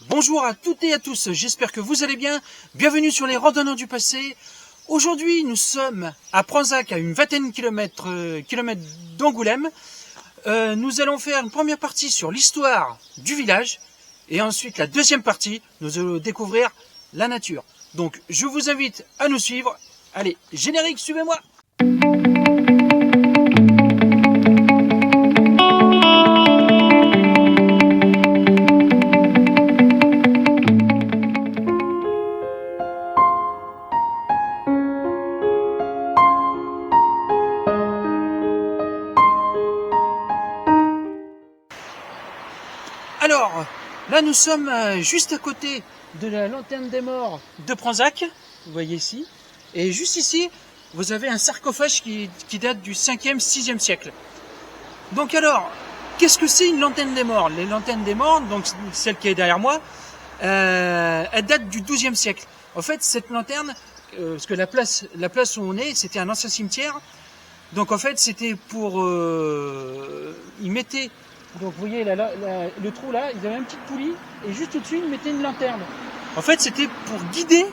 Bonjour à toutes et à tous, j'espère que vous allez bien. Bienvenue sur les randonneurs du passé. Aujourd'hui, nous sommes à Pranzac, à une vingtaine de kilomètres d'Angoulême. Nous allons faire une première partie sur l'histoire du village. Et ensuite, la deuxième partie, nous allons découvrir la nature. Donc, je vous invite à nous suivre. Allez, générique, suivez-moi! Alors, là nous sommes juste à côté de la lanterne des morts de Pranzac, vous voyez ici, et juste ici, vous avez un sarcophage qui date du 5e, 6e siècle. Donc alors, qu'est-ce que c'est une lanterne des morts? Les lanternes des morts, donc celle qui est derrière moi, elle date du 12e siècle. En fait, cette lanterne, parce que la place où on est, c'était un ancien cimetière, donc en fait, c'était pour... ils mettaient... Donc vous voyez le trou là, ils avaient une petite poulie et juste au-dessus ils mettaient une lanterne. En fait c'était pour guider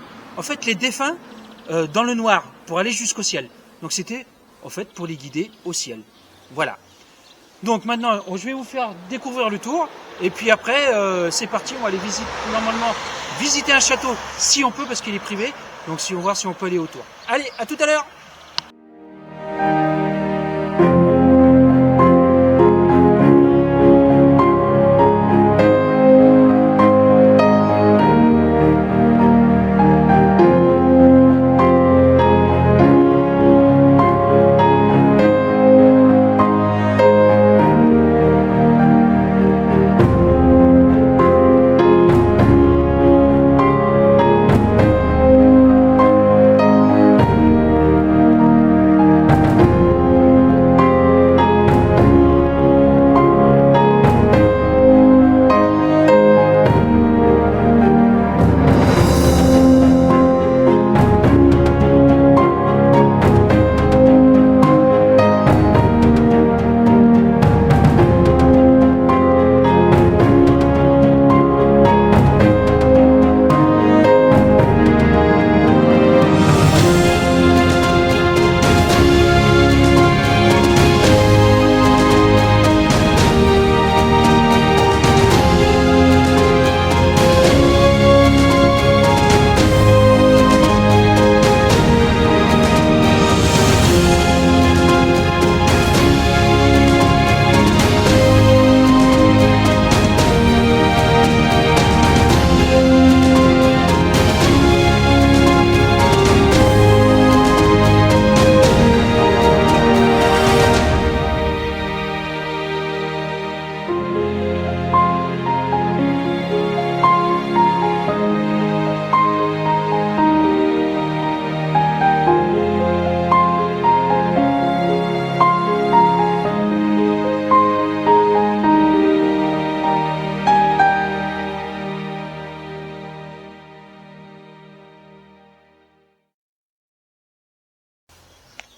les défunts dans le noir, pour aller jusqu'au ciel. Donc c'était en fait pour les guider au ciel. Voilà. Donc maintenant je vais vous faire découvrir le tour et puis après c'est parti, on va aller visiter un château si on peut parce qu'il est privé. Donc si on va voir si on peut aller autour. Allez, à tout à l'heure.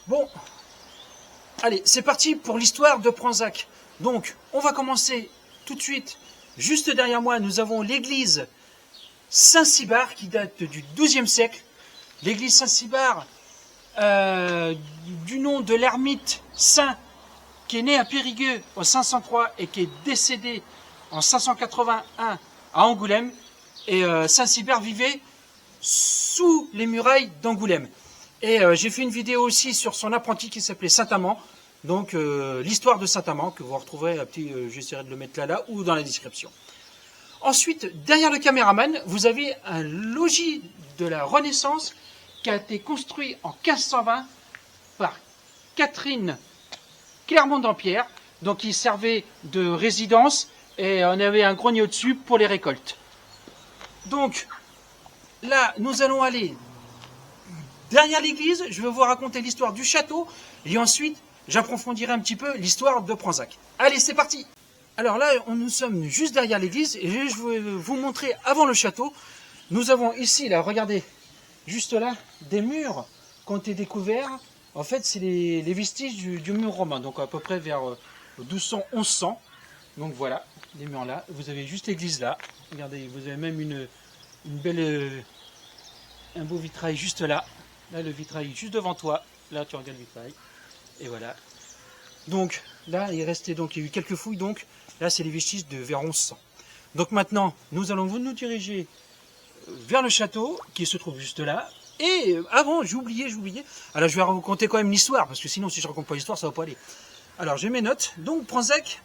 Bon, allez, c'est parti pour l'histoire de Pranzac. Donc, on va commencer tout de suite. Juste derrière moi, nous avons l'église Saint-Cybard qui date du XIIe siècle. L'église Saint-Cybard, du nom de l'ermite saint qui est né à Périgueux en 503 et qui est décédé en 581 à Angoulême. Et Saint-Cybard vivait sous les murailles d'Angoulême. Et j'ai fait une vidéo aussi sur son apprenti qui s'appelait Saint-Amand. Donc l'histoire de Saint-Amand que vous retrouverez, j'essaierai de le mettre là ou dans la description. Ensuite, derrière le caméraman, vous avez un logis de la Renaissance qui a été construit en 1520 par Catherine Clermont-Dampierre. Donc il servait de résidence et on avait un grenier au-dessus pour les récoltes. Donc là, nous allons aller derrière l'église, je vais vous raconter l'histoire du château et ensuite j'approfondirai un petit peu l'histoire de Pranzac. Allez, c'est parti! Alors là, nous sommes juste derrière l'église et je vais vous montrer avant le château. Nous avons ici, là, regardez, juste là, des murs qui ont été découverts. En fait, c'est les vestiges du mur romain, donc à peu près vers 1200-1100. Donc voilà. des murs là. Vous avez juste l'église là. Regardez, vous avez même une belle, un beau vitrail juste là. Là, le vitrail juste devant toi. Là, tu regardes le vitrail. Et voilà. Donc, là, il restait donc, il y a eu quelques fouilles. Donc, là, c'est les vestiges de vers 1100. Donc maintenant, nous allons nous diriger vers le château qui se trouve juste là. Et avant, j'ai oublié. Alors, je vais raconter quand même l'histoire parce que sinon, si je raconte pas l'histoire, ça va pas aller. Alors, j'ai mes notes. Donc, Pranzac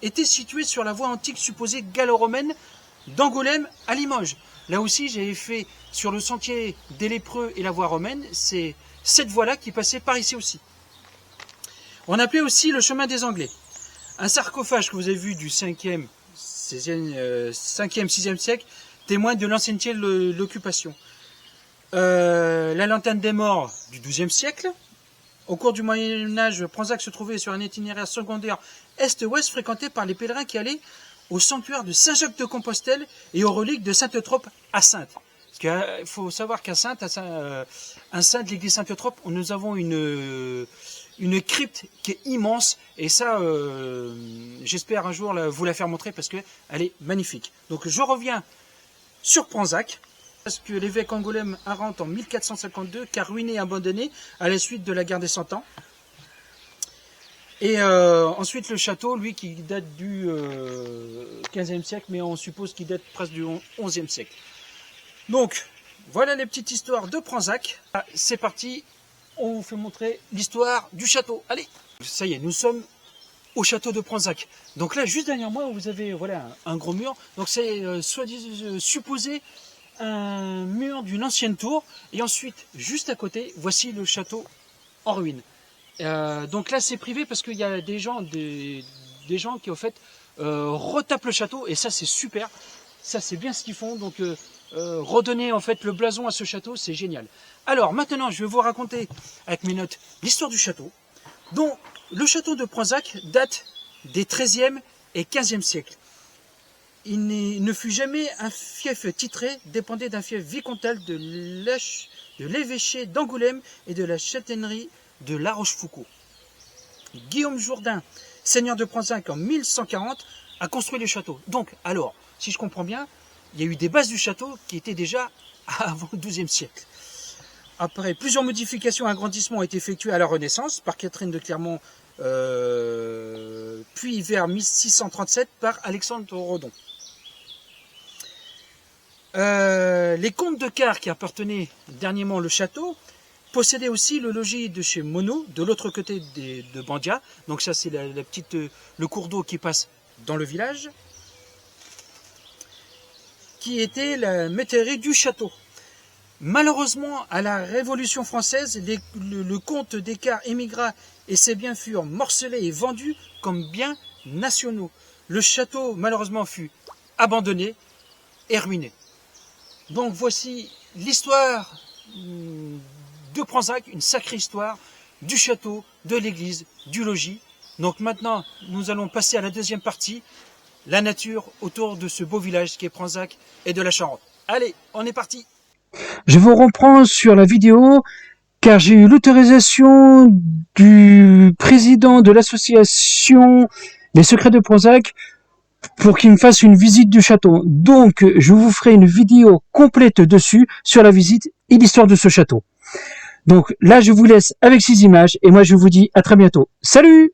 était situé sur la voie antique supposée gallo-romaine d'Angoulême à Limoges. Là aussi, j'avais fait sur le sentier des lépreux et la voie romaine, c'est cette voie-là qui passait par ici aussi. On appelait aussi le chemin des Anglais. Un sarcophage que vous avez vu du 5e, 6e siècle témoigne de l'ancienneté de l'occupation. La lanterne des morts du 12e siècle. Au cours du Moyen-Âge, Pranzac se trouvait sur un itinéraire secondaire est-ouest fréquenté par les pèlerins qui allaient au sanctuaire de Saint-Jacques-de-Compostelle et aux reliques de Sainte-Eutrope à Saintes. Parce qu'il faut savoir qu'à Saintes, à Saintes, l'église Sainte-Eutrope, nous avons une crypte qui est immense. Et ça, j'espère un jour vous la faire montrer parce qu'elle est magnifique. Donc je reviens sur Pranzac. Parce que l'évêque Angoulême rentre en 1452, car ruiné et abandonné à la suite de la guerre des 100 ans. Et ensuite le château, lui, qui date du 15e siècle, mais on suppose qu'il date presque du 11e siècle. Donc, voilà les petites histoires de Pranzac. C'est parti, on vous fait montrer l'histoire du château. Allez, ça y est, nous sommes au château de Pranzac. Donc là, juste derrière moi, vous avez voilà, un gros mur. Donc c'est supposé un mur d'une ancienne tour. Et ensuite, juste à côté, voici le château en ruine. Donc là, c'est privé parce qu'il y a des gens qui, au fait, retapent le château. Et ça, c'est super. Ça, c'est bien ce qu'ils font. Donc, redonner, en fait, le blason à ce château, c'est génial. Alors, maintenant, je vais vous raconter, avec mes notes, l'histoire du château. Donc, le château de Pranzac date des 13e et 15e siècles. Il ne fut jamais un fief titré, dépendait d'un fief vicomtal de l'évêché d'Angoulême et de la châtaigneraie de La Rochefoucauld. Guillaume Jourdain, seigneur de Pranzac en 1140, a construit le château. Donc, alors, si je comprends bien, il y a eu des bases du château qui étaient déjà avant le XIIe siècle. Après, plusieurs modifications et agrandissements ont été effectués à la Renaissance par Catherine de Clermont, puis vers 1637 par Alexandre Redon. Les comtes de Quart, qui appartenaient dernièrement au château, possédaient aussi le logis de chez Monod, de l'autre côté de Bandia. Donc ça, c'est le cours d'eau qui passe dans le village, qui était la métairie du château. Malheureusement, à la Révolution française, le comte d'Écart émigra et ses biens furent morcelés et vendus comme biens nationaux. Le château, malheureusement, fut abandonné et ruiné. Donc voici l'histoire de Pranzac, une sacrée histoire du château, de l'église, du logis. Donc maintenant, nous allons passer à la deuxième partie, la nature autour de ce beau village qui est Pranzac et de la Charente. Allez, on est parti! Je vous reprends sur la vidéo car j'ai eu l'autorisation du président de l'association des secrets de Pranzac pour qu'il me fasse une visite du château. Donc, je vous ferai une vidéo complète dessus sur la visite et l'histoire de ce château. Donc là, je vous laisse avec ces images et moi, je vous dis à très bientôt. Salut!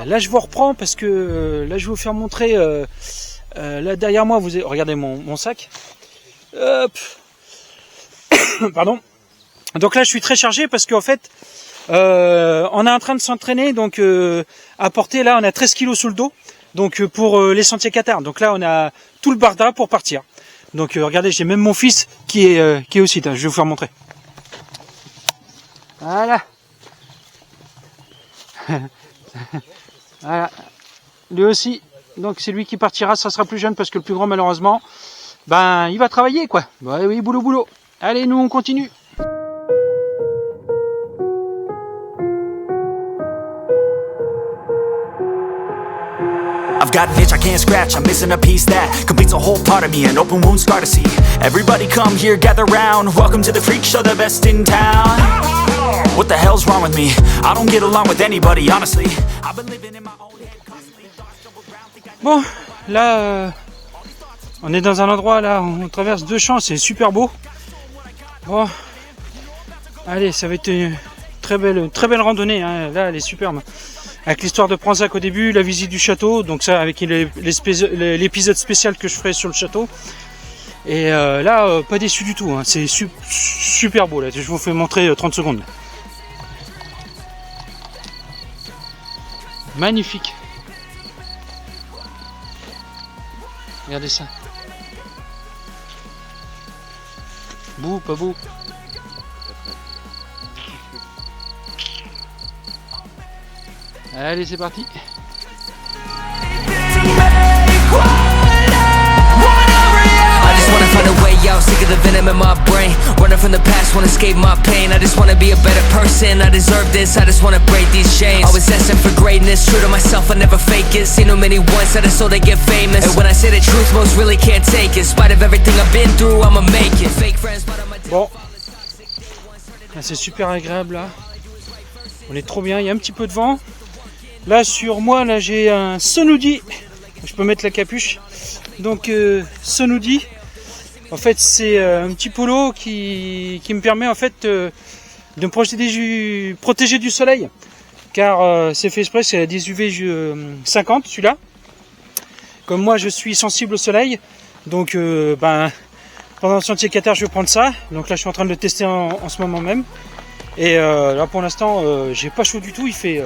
là je vous reprends parce que là je vais vous faire montrer. Là derrière moi, vous avez, regardez mon sac. Hop. Pardon. Donc là je suis très chargé parce qu'en fait on est en train de s'entraîner, donc à porter, là on a 13 kilos sous le dos, donc pour les sentiers Qatar. Donc là on a tout le barda pour partir. Donc regardez, j'ai même mon fils qui est aussi là, je vais vous faire montrer. Voilà. Voilà. Lui aussi, donc c'est lui qui partira, ça sera plus jeune parce que le plus grand malheureusement, ben il va travailler quoi. Bah oui, boulot. Allez, nous on continue. I've got an itch I can't scratch, I'm missing a piece that completes a whole part of me, an open wound scar to see. Everybody come here, gather round, welcome to the freak show, the best in town. What the hell's wrong with me? I don't get along with anybody, honestly. I've been living in my own head constantly. Bon, là, on est dans un endroit, là, on traverse deux champs, c'est super beau. Bon, allez, ça va être une très belle randonnée, hein. Là, elle est superbe. Avec l'histoire de Pranzac au début, la visite du château, donc ça avec l'épisode spécial que je ferai sur le château. Et là, pas déçu du tout, hein. C'est super beau, là, je vous fais montrer 30 secondes. Magnifique. Regardez ça. Beau, pas beau. Allez, c'est parti. Find a way out, sick of the venom in my brain. Running from the past, wanna escape my pain. I just wanna be a better person, I deserve this. I just wanna break these chains. Always asking for greatness, true to myself, I never fake it. Seen too many once that I so they get famous. And when I say the truth, most really can't take it. In spite of everything I've been through, I'ma make it. Fake friends, but I'm a bon. Là, c'est super agréable là. On est trop bien, il y a un petit peu de vent. Là sur moi, là j'ai un Sonoudi. Je peux mettre la capuche. Donc Sonoudi. En fait, c'est un petit polo qui me permet en fait de me protéger du soleil, car c'est fait exprès, c'est des UV 50 celui-là. Comme moi, je suis sensible au soleil, donc pendant le sentier Qatar, je vais prendre ça. Donc là, je suis en train de le tester en ce moment même. Et là, pour l'instant, j'ai pas chaud du tout. Il fait,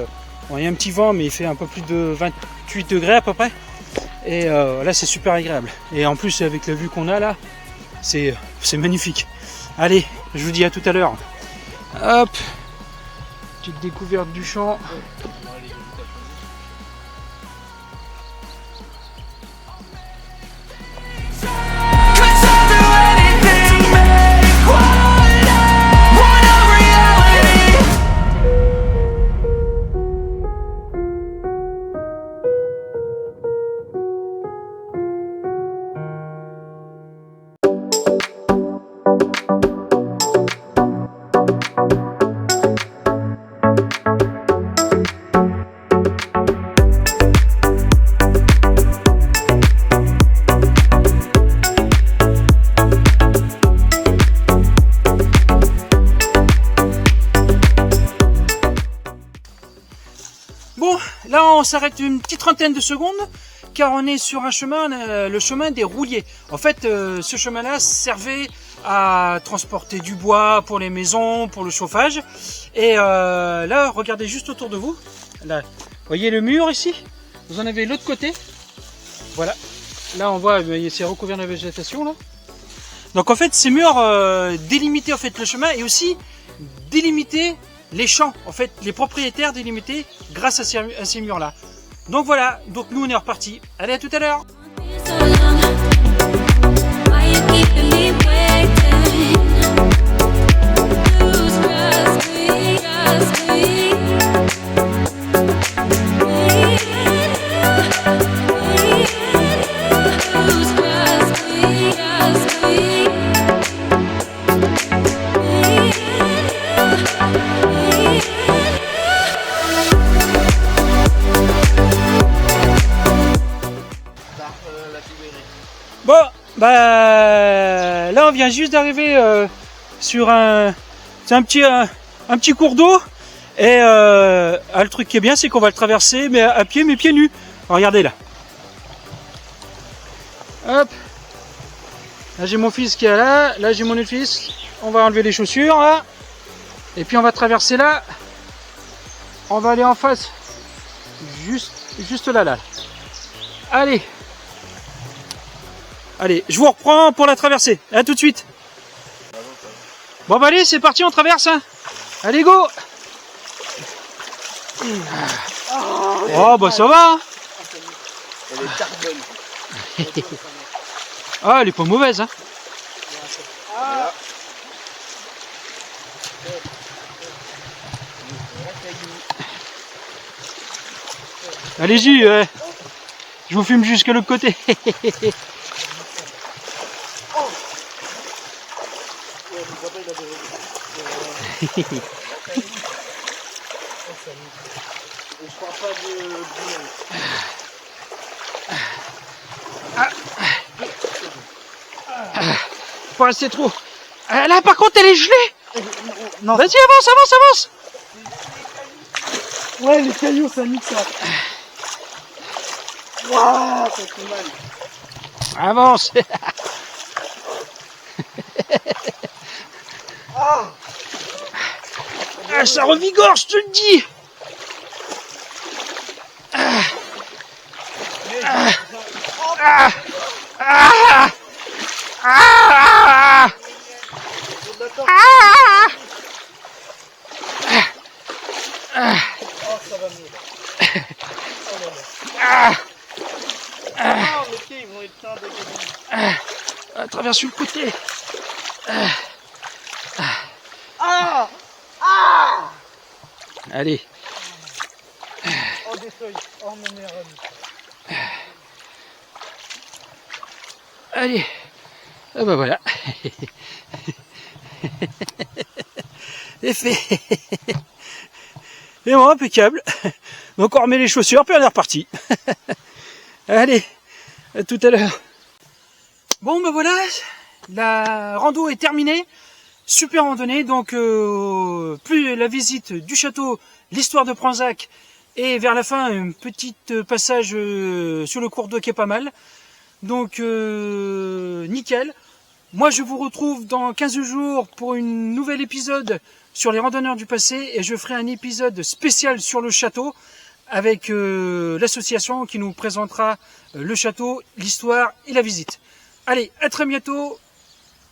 bon, il y a un petit vent, mais il fait un peu plus de 28 degrés à peu près. Et là, c'est super agréable. Et en plus, avec la vue qu'on a là. C'est magnifique. Allez, je vous dis à tout à l'heure. Hop, petite découverte du champ. Bon, là on s'arrête une petite trentaine de secondes car on est sur un chemin, le chemin des rouliers. En fait, ce chemin-là servait à transporter du bois pour les maisons, pour le chauffage. Et là, regardez juste autour de vous. Là, vous voyez le mur ici? Vous en avez l'autre côté. Voilà. Là, on voit, c'est recouvert de la végétation là. Donc en fait, ces murs délimitaient en fait le chemin et aussi délimitaient les champs, en fait, les propriétaires délimités grâce à ces murs-là. Donc voilà, donc nous on est reparti. Allez, à tout à l'heure. Bon, là on vient juste d'arriver sur un petit cours d'eau. Et le truc qui est bien, c'est qu'on va le traverser mais à pied, mais pieds nus. Regardez là. Hop. Là j'ai mon fils qui est là. Là j'ai mon autre fils. On va enlever les chaussures là. Et puis on va traverser là. On va aller en face. Juste là. Allez. Allez, je vous reprends pour la traversée. À tout de suite. Bon bah allez, c'est parti, on traverse. Hein. Allez, go. Oh bah ça va. Elle est carbone. Ah, elle est pas mauvaise. Hein. Allez-y, je vous filme jusque l'autre côté. Faut rester trop. Là par contre elle est gelée. Non. Vas-y, avance. Ouais, les cailloux, ça nique ça. Waouh, ça fait mal. Avance. Ah, ça revigore, je te le dis. Oh, ça va mieux. Oh, mes pieds, ils vont être pleins de cailloux. À travers sur le côté. Ah! Allez. Oh, des feuilles. Oh, mon meilleur ami. Allez. Ah bah voilà. C'est fait. Et bon, impeccable. Donc on remet les chaussures, puis on est reparti. Allez, à tout à l'heure. Bon ben voilà, la rando est terminée. Super randonnée, donc plus la visite du château, l'histoire de Pranzac, et vers la fin un petit passage sur le cours d'eau qui est pas mal. Donc nickel. Moi je vous retrouve dans 15 jours pour une nouvel épisode sur les randonneurs du passé, et je ferai un épisode spécial sur le château avec l'association qui nous présentera le château, l'histoire et la visite. Allez, à très bientôt,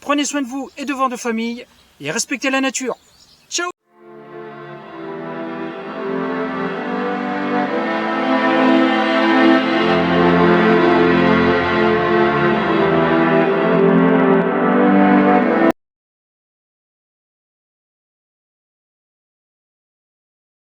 prenez soin de vous et de votre famille et respectez la nature.